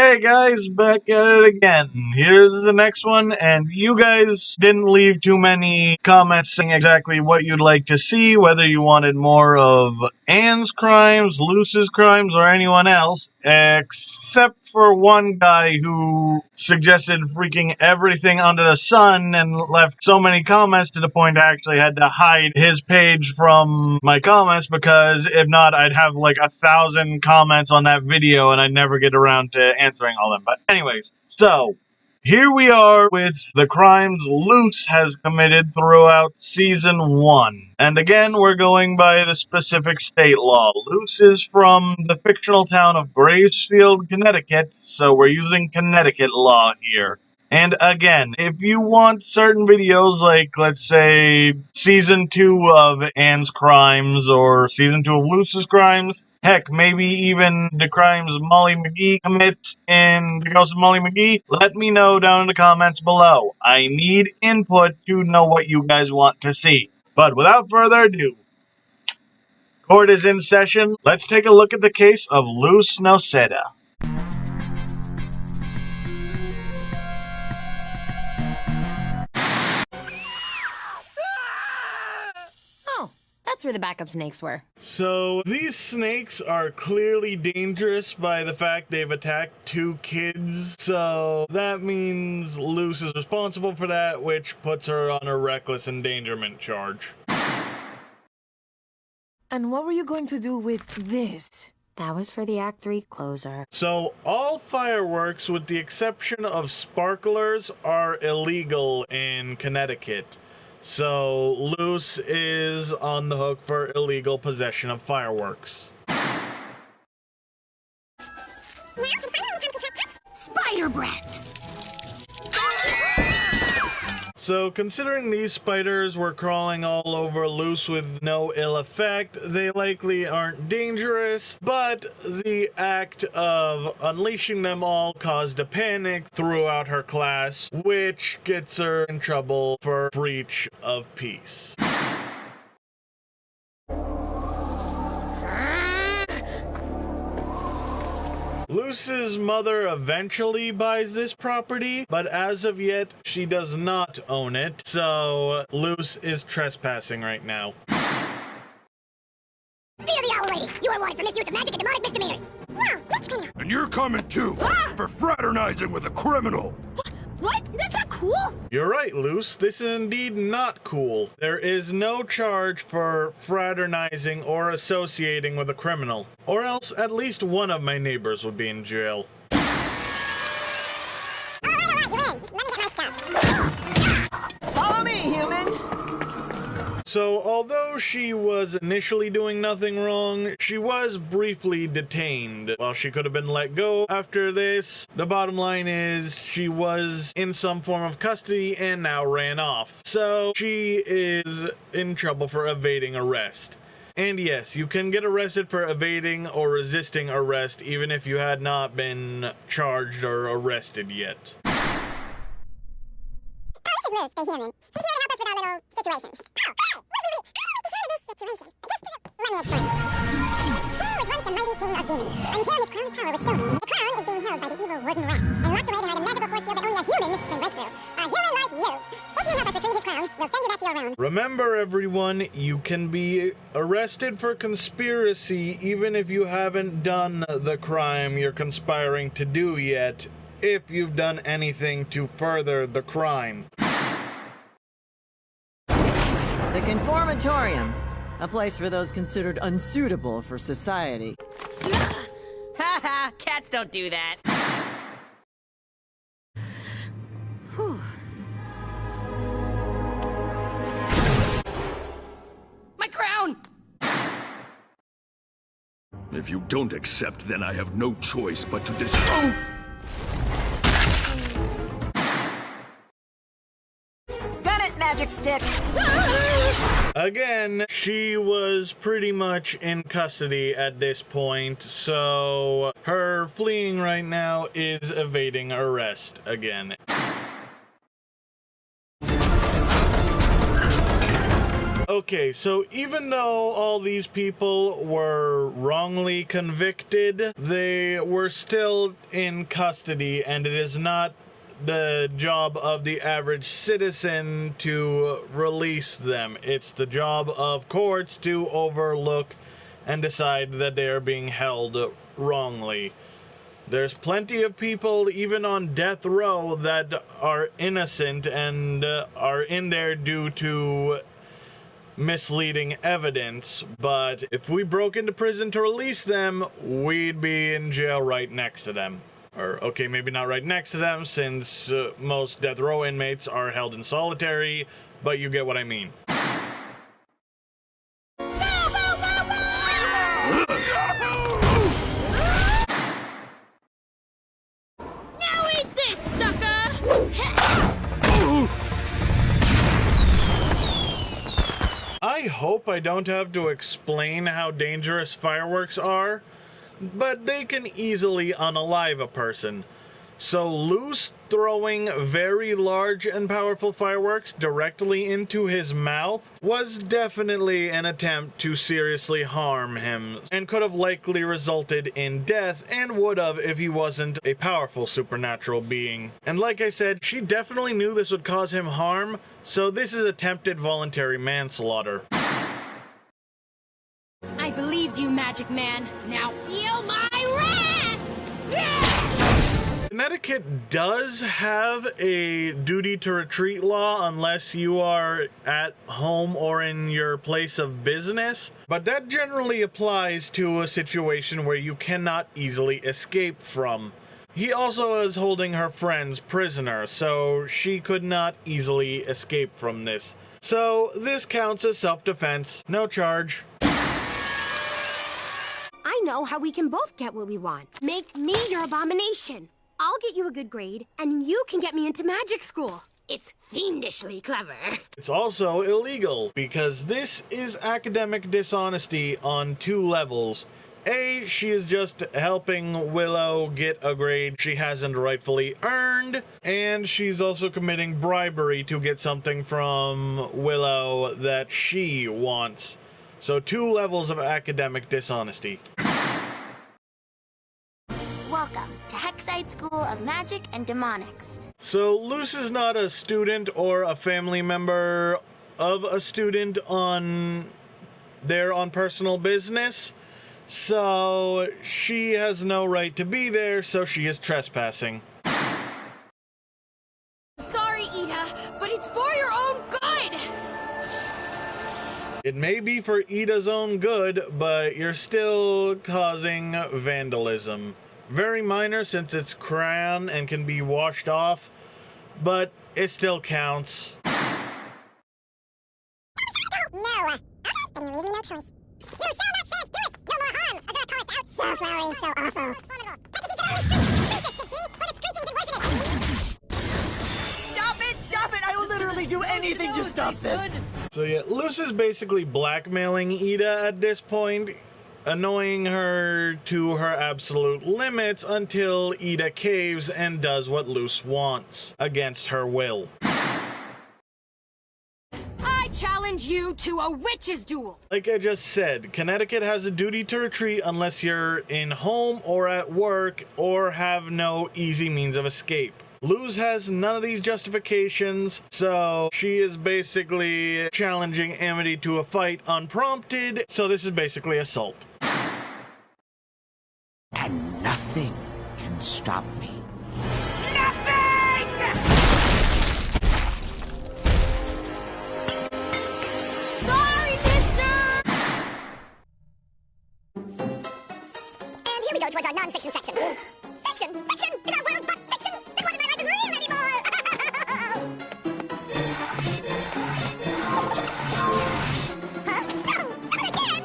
Hey guys, back at it again. Here's the next one, and you guys didn't leave too many comments saying exactly what you'd like to see, whether you wanted more of Anne's crimes, Luz's crimes, or anyone else, except for one guy who suggested freaking everything under the sun and left so many comments to the point I actually had to hide his page from my comments, because if not, I'd have like 1,000 comments on that video and I'd never get around to answering all of them. But anyways, so here we are with the crimes Luz has committed throughout Season 1. And again, we're going by the specific state law. Luz is from the fictional town of Gravesfield, Connecticut, so we're using Connecticut law here. And again, if you want certain videos like, let's say, Season 2 of Anne's crimes or Season 2 of Luz's crimes, heck, maybe even the crimes Molly McGee commits in The Ghost of Molly McGee, let me know down in the comments below. I need input to know what you guys want to see. But without further ado, court is in session. Let's take a look at the case of Luz Noceda. That's where the backup snakes were. So, these snakes are clearly dangerous by the fact they've attacked 2 kids, so that means Luz is responsible for that, which puts her on a reckless endangerment charge. And what were you going to do with this? That was for the Act 3 closer. So, all fireworks, with the exception of sparklers, are illegal in Connecticut. So, Luz is on the hook for illegal possession of fireworks. Spider breath! So, considering these spiders were crawling all over Luz with no ill effect, they likely aren't dangerous, but the act of unleashing them all caused a panic throughout her class, which gets her in trouble for breach of peace. Luz's mother eventually buys this property, but as of yet, she does not own it, so Luz is trespassing right now. Fear the owl lady! You are wanted for misuse of magic and demonic misdemeanors! Wow, misdemeanor! And you're coming too! For fraternizing with a criminal! What? That's not cool! You're right, Luz. This is indeed not cool. There is no charge for fraternizing or associating with a criminal. Or else, at least one of my neighbors would be in jail. Alright, you win! Let me get my stuff. Follow me, human! So, although she was initially doing nothing wrong, she was briefly detained. While she could have been let go after this, the bottom line is she was in some form of custody and now ran off. So, she is in trouble for evading arrest. And yes, you can get arrested for evading or resisting arrest even if you had not been charged or arrested yet. Luz, the human. She's here to help us with our little situation. Oh, right! Wait! How did we get out of this situation? Let me explain. Here was once a mighty king of demons, until his crown of power was stolen. The crown is being held by the evil wooden rat, and locked away behind a magical force field that only a human can break through. A human like you. If you help us retrieve his crown, we'll send you back to your realm. Remember, everyone, you can be arrested for conspiracy even if you haven't done the crime you're conspiring to do yet, if you've done anything to further the crime. The Conformatorium, a place for those considered unsuitable for society. Haha, cats don't do that. My crown! If you don't accept, then I have no choice but to destroy. Got it, magic stick! Again, she was pretty much in custody at this point, so her fleeing right now is evading arrest again. Okay, so even though all these people were wrongly convicted, they were still in custody, and it is not the job of the average citizen to release them. It's the job of courts to overlook and decide that they are being held wrongly. There's plenty of people, even on death row, that are innocent and are in there due to misleading evidence, but if we broke into prison to release them, we'd be in jail right next to them. Or, okay, maybe not right next to them, since most death row inmates are held in solitary, but you get what I mean. Now eat this, sucker! I hope I don't have to explain how dangerous fireworks are, but they can easily unalive a person. So Luz throwing very large and powerful fireworks directly into his mouth was definitely an attempt to seriously harm him, and could have likely resulted in death, and would have if he wasn't a powerful supernatural being. And like I said, she definitely knew this would cause him harm, so this is attempted voluntary manslaughter. I believed you, Magic Man. Now feel my wrath! Connecticut does have a duty to retreat law unless you are at home or in your place of business, but that generally applies to a situation where you cannot easily escape from. He also is holding her friends prisoner, so she could not easily escape from this. So this counts as self-defense, no charge. I know how we can both get what we want. Make me your abomination. I'll get you a good grade, and you can get me into magic school. It's fiendishly clever. It's also illegal, because this is academic dishonesty on 2 levels. A, she is just helping Willow get a grade she hasn't rightfully earned, and she's also committing bribery to get something from Willow that she wants. So 2 levels of academic dishonesty. Welcome to Hexite School of Magic and Demonics. So Luz is not a student or a family member of a student on personal business, so she has no right to be there, so she is trespassing. Sorry, Ida, but it's for your own good! It may be for Ida's own good, but you're still causing vandalism. Very minor since it's crayon and can be washed off, but it still counts. No, alright, then you leave me no choice. You shall not chance, do it! No more harm! I'm gonna call it out! So flowery, so awful. Stop it! I will literally do anything to stop this! So yeah, Luz is basically blackmailing Ida at this point, annoying her to her absolute limits until Ida caves and does what Luz wants, against her will. I challenge you to a witch's duel! Like I just said, Connecticut has a duty to retreat unless you're in home or at work or have no easy means of escape. Luz has none of these justifications, so she is basically challenging Amity to a fight unprompted, so this is basically assault. And nothing can stop me. Sorry, mister! And here we go towards our non-fiction section. Fiction! Fiction is our world, but fiction! The part of my life is real anymore! Huh? No! Not again!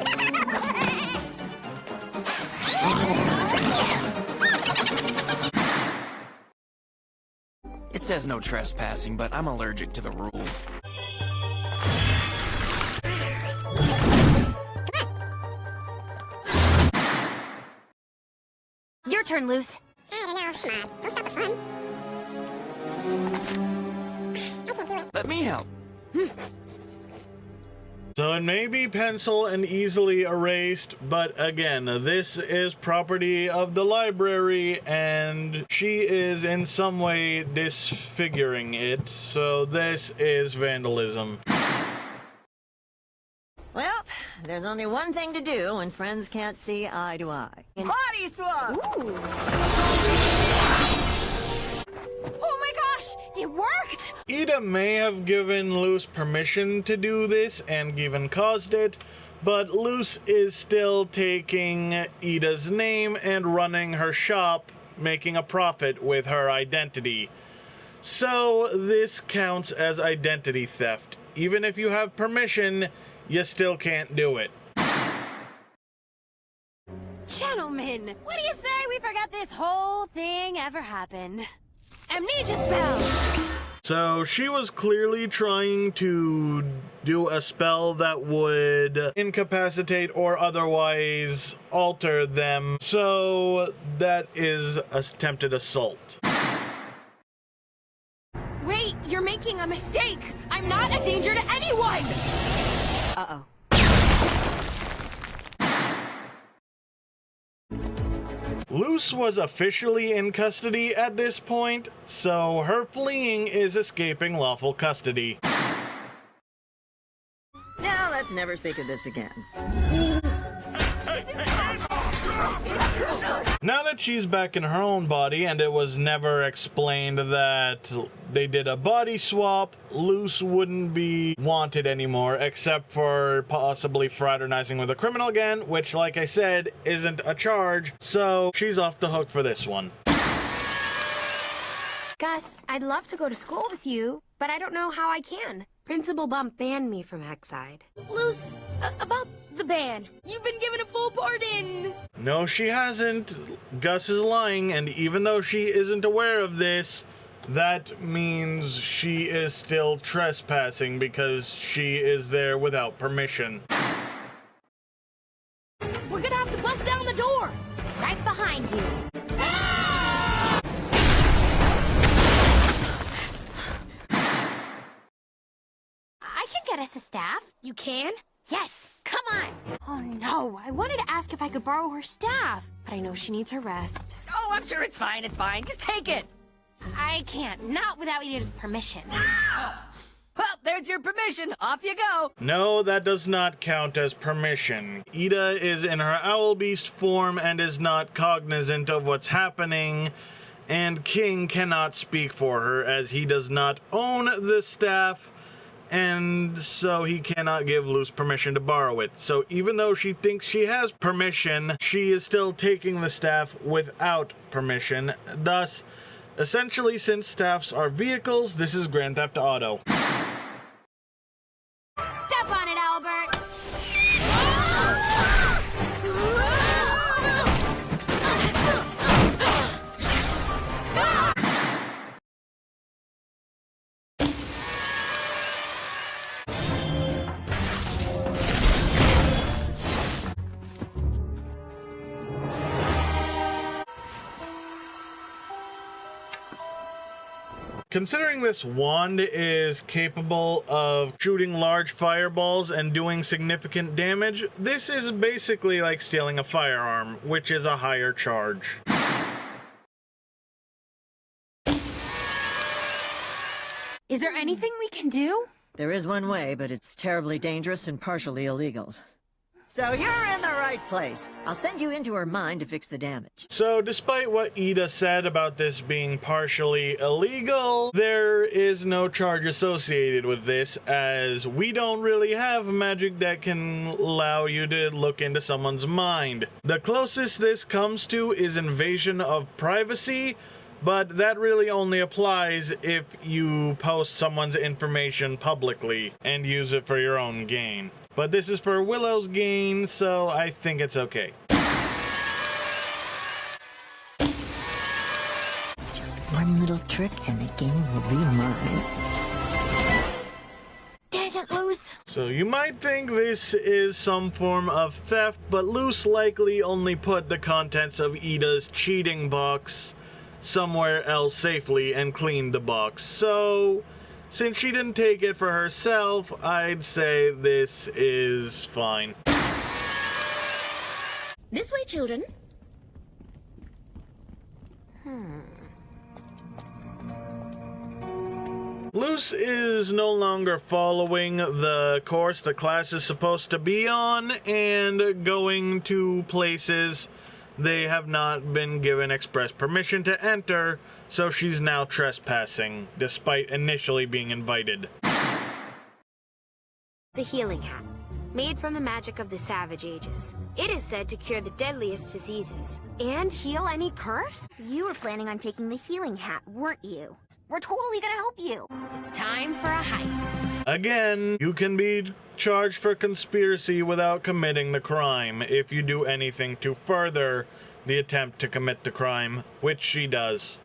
It says no trespassing, but I'm allergic to the rules. Your turn, Luz. I don't know, come on. Don't stop the fun. I can't do it. Let me help. So it may be pencil and easily erased, but again, this is property of the library and she is in some way disfiguring it, so this is vandalism. Well, there's only one thing to do when friends can't see eye to eye. Body swap! Ooh. Oh my gosh, it worked! Ida may have given Luz permission to do this and even caused it, but Luz is still taking Ida's name and running her shop, making a profit with her identity. So this counts as identity theft. Even if you have permission, you still can't do it. Gentlemen, what do you say we forget this whole thing ever happened? Amnesia spell! So she was clearly trying to do a spell that would incapacitate or otherwise alter them. So that is attempted assault. Wait, you're making a mistake! I'm not a danger to anyone! Uh-oh. Luz was officially in custody at this point, so her fleeing is escaping lawful custody. Now let's never speak of this again. Now that she's back in her own body and it was never explained that they did a body swap, Luz wouldn't be wanted anymore except for possibly fraternizing with a criminal again, which, like I said, isn't a charge, so she's off the hook for this one. Gus, I'd love to go to school with you, but I don't know how I can. Principal Bump banned me from Hexside. Luz, about the ban. You've been given a full pardon! No, she hasn't. Gus is lying, and even though she isn't aware of this, that means she is still trespassing because she is there without permission. We're gonna have to bust down the door! Right behind you. I can get us a staff. You can? Yes, come on. Oh no, I wanted to ask if I could borrow her staff, but I know she needs her rest. Oh, I'm sure it's fine, Just take it. I can't, not without Ida's permission. Well, there's your permission. Off you go. No, that does not count as permission. Ida is in her owl beast form and is not cognizant of what's happening, and King cannot speak for her as he does not own the staff, and so he cannot give Luz permission to borrow it. So even though she thinks she has permission, she is still taking the staff without permission. Thus, essentially, since staffs are vehicles, this is Grand Theft Auto. Step on it, Albert! Considering this wand is capable of shooting large fireballs and doing significant damage, this is basically like stealing a firearm, which is a higher charge. Is there anything we can do? There is one way, but it's terribly dangerous and partially illegal. So you're in the right place. I'll send you into her mind to fix the damage. So despite what Ida said about this being partially illegal, there is no charge associated with this, as we don't really have magic that can allow you to look into someone's mind. The closest this comes to is invasion of privacy, but that really only applies if you post someone's information publicly and use it for your own gain. But this is for Willow's gain, so I think it's okay. Just one little trick and the game will be mine. Dang it, Luz! So you might think this is some form of theft, but Luz likely only put the contents of Ida's cheating box somewhere else safely and cleaned the box. So since she didn't take it for herself, I'd say this is fine. This way, children. Luz is no longer following the course the class is supposed to be on and going to places they have not been given express permission to enter, so she's now trespassing, despite initially being invited. The healing hat. Made from the magic of the Savage Ages. It is said to cure the deadliest diseases. And heal any curse? You were planning on taking the healing hat, weren't you? We're totally gonna help you. It's time for a heist. Again, you can be charged for conspiracy without committing the crime if you do anything to further the attempt to commit the crime, which she does.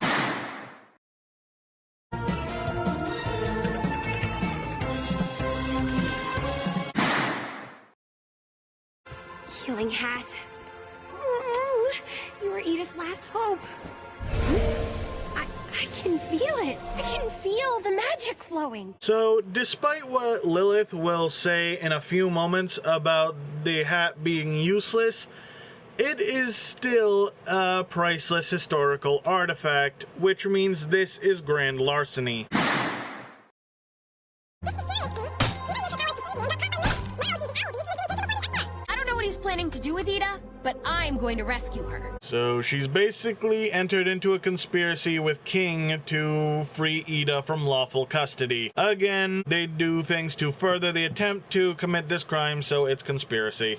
Healing hat. You were Edith's last hope. I can feel it. I can feel the magic flowing. So, despite what Lilith will say in a few moments about the hat being useless, it is still a priceless historical artifact, which means this is grand larceny. He's planning to do with Ida, but I'm going to rescue her. So she's basically entered into a conspiracy with King to free Ida from lawful custody. Again, they do things to further the attempt to commit this crime, so it's conspiracy.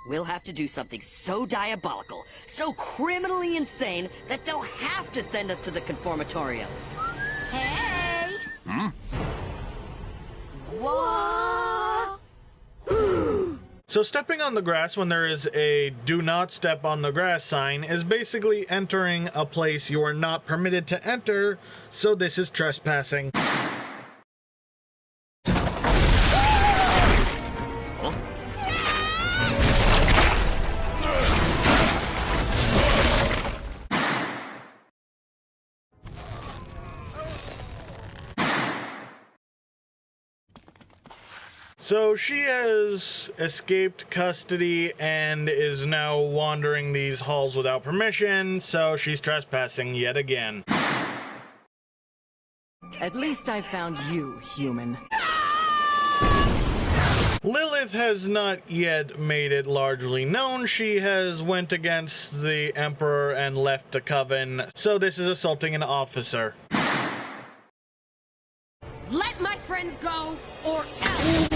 We'll have to do something so diabolical, so criminally insane, that they'll have to send us to the conformatorium. Hey! What? So stepping on the grass when there is a "do not step on the grass" sign is basically entering a place you are not permitted to enter, so this is trespassing. So she has escaped custody and is now wandering these halls without permission, so she's trespassing yet again. At least I found you, human. Lilith has not yet made it largely known she has went against the Emperor and left the Coven, so this is assaulting an officer. Let my friends go, or else!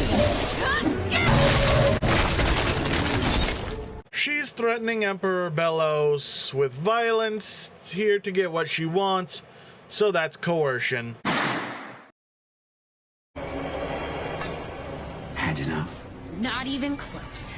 She's threatening Emperor Bellows with violence, here to get what she wants, so that's coercion. Had enough? Not even close.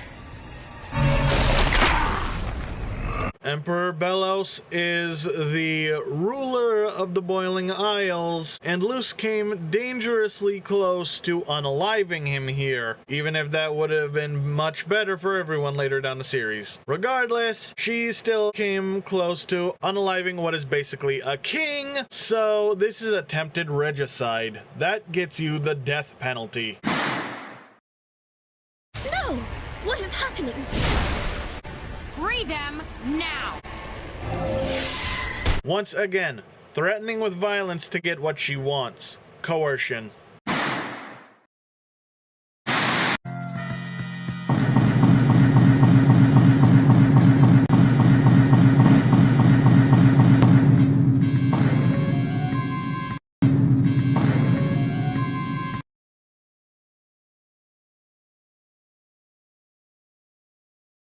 Emperor Bellows is the ruler of the Boiling Isles, and Luz came dangerously close to unaliving him here, even if that would have been much better for everyone later down the series. Regardless, she still came close to unaliving what is basically a king, so this is attempted regicide. That gets you the death penalty. No! What is happening? Free them now! Once again, threatening with violence to get what she wants. Coercion.